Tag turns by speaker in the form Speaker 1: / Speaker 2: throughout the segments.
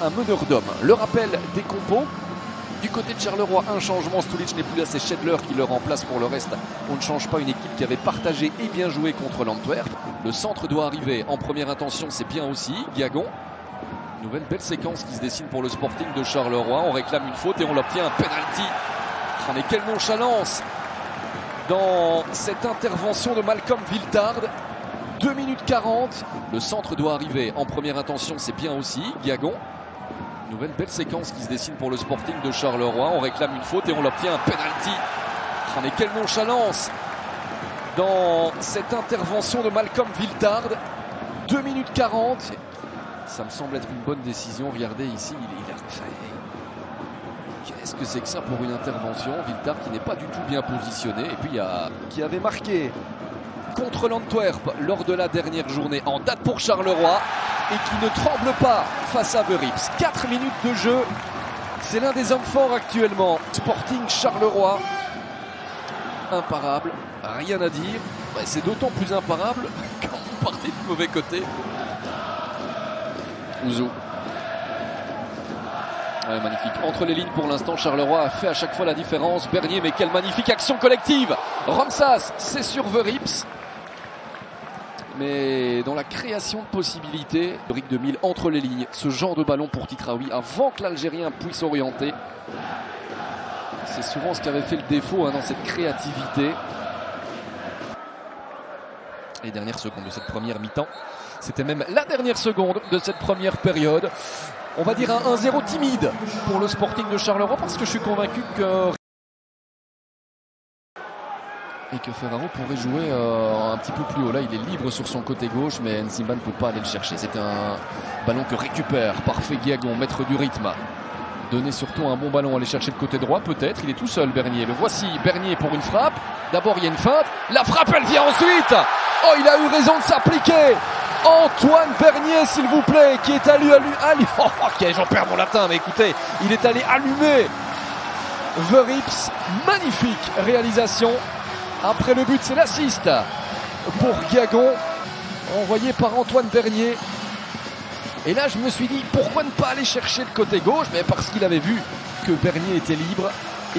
Speaker 1: Un meneur d'hommes. Le rappel des compos. Du côté de Charleroi, un changement. Stulic n'est plus là, c'est Schedler qui le remplace. Pour le reste, on ne change pas une équipe qui avait partagé et bien joué contre l'Antwerp. Le centre doit arriver en première intention, c'est bien aussi. Guiagon. Nouvelle belle séquence qui se dessine pour le Sporting de Charleroi. On réclame une faute et on obtient un penalty. Oh, mais quelle nonchalance dans cette intervention de Malcolm Viltard. 2 minutes 40. Le centre doit arriver en première intention, c'est bien aussi. Guiagon. Nouvelle belle séquence qui se dessine pour le Sporting de Charleroi. On réclame une faute et on obtient un penalty. Oh, mais quelle nonchalance dans cette intervention de Malcolm Viltard. 2 minutes 40. Ça me semble être une bonne décision. Regardez ici, qu'est-ce que c'est que ça pour une intervention? Viltard qui n'est pas du tout bien positionné. Et puis qui avait marqué contre l'Antwerp lors de la dernière journée en date pour Charleroi et qui ne tremble pas face à Verips. 4 minutes de jeu. C'est l'un des hommes forts actuellement. Sporting Charleroi. Imparable. Rien à dire. Ouais, c'est d'autant plus imparable quand vous partez du mauvais côté. Ouzou. Ouais, magnifique. Entre les lignes pour l'instant, Charleroi a fait à chaque fois la différence. Bernier, mais quelle magnifique action collective. Ramsas, c'est sur Verips. Mais dans la création de possibilités, Rick 2000 entre les lignes, ce genre de ballon pour Titraoui avant que l'Algérien puisse orienter. C'est souvent ce qui avait fait le défaut dans cette créativité. Les dernières secondes de cette première mi-temps. C'était même la dernière seconde de cette première période. On va dire un 1-0 timide pour le Sporting de Charleroi parce que je suis convaincu que Ferraro pourrait jouer un petit peu plus haut. Là, il est libre sur son côté gauche, mais Nsimba ne peut pas aller le chercher. C'est un ballon que récupère parfait Guiagon, maître du rythme. Donner surtout un bon ballon, aller chercher le côté droit, peut-être. Il est tout seul, Bernier. Le voici, Bernier pour une frappe. D'abord, il y a une feinte. La frappe, elle vient ensuite. Oh, il a eu raison de s'appliquer. Antoine Bernier, s'il vous plaît, qui est allé oh, ok, j'en perds mon latin, mais écoutez, il est allé allumer Verips. Magnifique réalisation. Après le but, c'est l'assist pour Guiagon, envoyé par Antoine Bernier. Et là, je me suis dit, pourquoi ne pas aller chercher le côté gauche? Mais parce qu'il avait vu que Bernier était libre.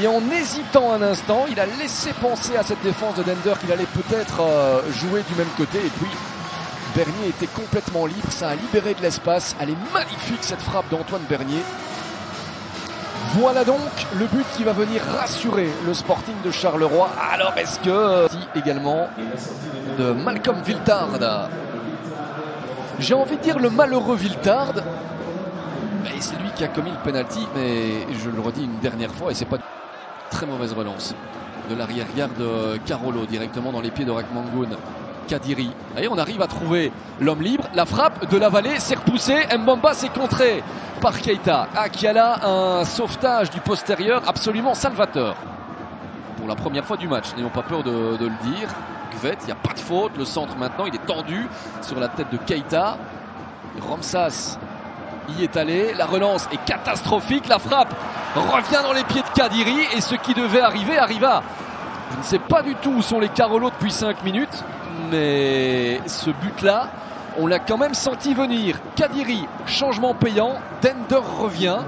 Speaker 1: Et en hésitant un instant, il a laissé penser à cette défense de Dender qu'il allait peut-être jouer du même côté. Et puis, Bernier était complètement libre. Ça a libéré de l'espace. Elle est magnifique, cette frappe d'Antoine Bernier. Voilà donc le but qui va venir rassurer le Sporting de Charleroi. Alors est-ce que également de Malcolm Viltard, j'ai envie de dire le malheureux Viltard, c'est lui qui a commis le penalty, mais je le redis une dernière fois et c'est pas très mauvaise relance de l'arrière-garde Carolo directement dans les pieds de Rakmangoun. Kadiri. Et on arrive à trouver l'homme libre. La frappe de la vallée s'est repoussée. Mbamba s'est contré par Keita. Qui a là un sauvetage du postérieur absolument salvateur. Pour la première fois du match, n'ayons pas peur de le dire. Gvet, il n'y a pas de faute. Le centre maintenant, il est tendu sur la tête de Keita. Ramsas y est allé. La relance est catastrophique. La frappe revient dans les pieds de Kadiri. Et ce qui devait arriver, arriva. Je ne sais pas du tout où sont les Carolo depuis 5 minutes. Mais ce but-là, on l'a quand même senti venir. Kadiri, changement payant. Dender revient.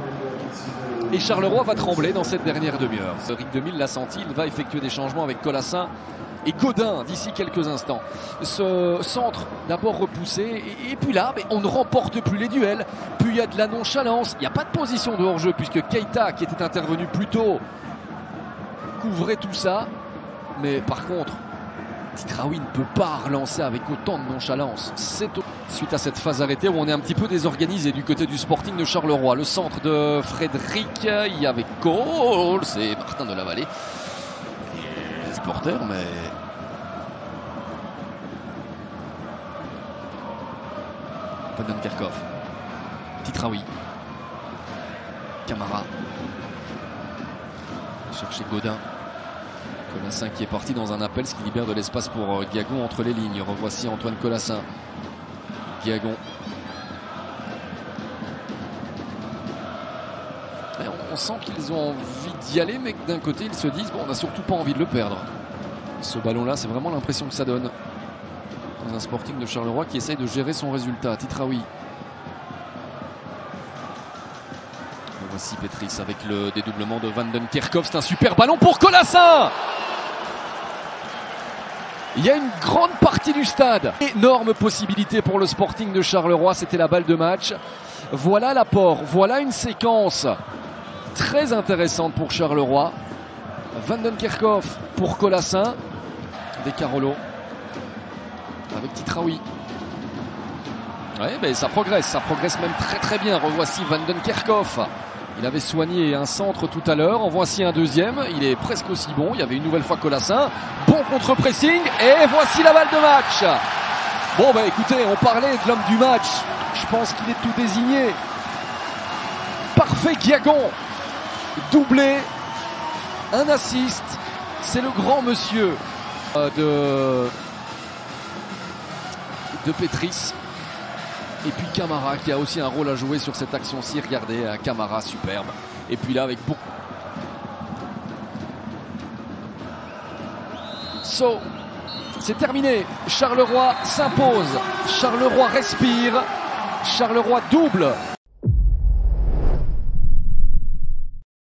Speaker 1: Et Charleroi va trembler dans cette dernière demi-heure. Rick 2000 l'a senti. Il va effectuer des changements avec Colassin et Godin d'ici quelques instants. Ce centre d'abord repoussé. Et puis là, mais on ne remporte plus les duels. Puis il y a de la nonchalance. Il n'y a pas de position de hors-jeu puisque Keita, qui était intervenu plus tôt, couvrait tout ça. Mais par contre, Titraoui ne peut pas relancer avec autant de nonchalance. C'est suite à cette phase arrêtée où on est un petit peu désorganisé du côté du Sporting de Charleroi. Le centre de Frédéric, il y avait Cole, c'est Martin de la Vallée. Les supporters, mais Podenkerkov, Titraoui, Camara, chercher Godin. Colassin qui est parti dans un appel, ce qui libère de l'espace pour Guiagon entre les lignes. Revoici Antoine Colassin. Guiagon. On sent qu'ils ont envie d'y aller, mais que d'un côté ils se disent bon, on n'a surtout pas envie de le perdre. Ce ballon-là, c'est vraiment l'impression que ça donne dans un Sporting de Charleroi qui essaye de gérer son résultat. Titraoui. Ici Petris avec le dédoublement de Vandenkerkhoff. C'est un super ballon pour Colassin. Il y a une grande partie du stade. Énorme possibilité pour le Sporting de Charleroi. C'était la balle de match. Voilà l'apport. Voilà une séquence très intéressante pour Charleroi. Vandenkerkhoff pour Colassin. De Carolo avec Titraoui. Ouais, mais ça progresse même très bien. Revoici Vandenkerkhoff. Il avait soigné un centre tout à l'heure. En voici un deuxième. Il est presque aussi bon. Il y avait une nouvelle fois Colassin. Bon contre-pressing. Et voici la balle de match. Bon, bah écoutez, on parlait de l'homme du match. Je pense qu'il est tout désigné. Parfait Guiagon. Doublé. Un assist. C'est le grand monsieur de Petris. Et puis Camara qui a aussi un rôle à jouer sur cette action-ci. Regardez, un Camara superbe. Et puis là avec beaucoup. C'est terminé. Charleroi s'impose. Charleroi respire. Charleroi double.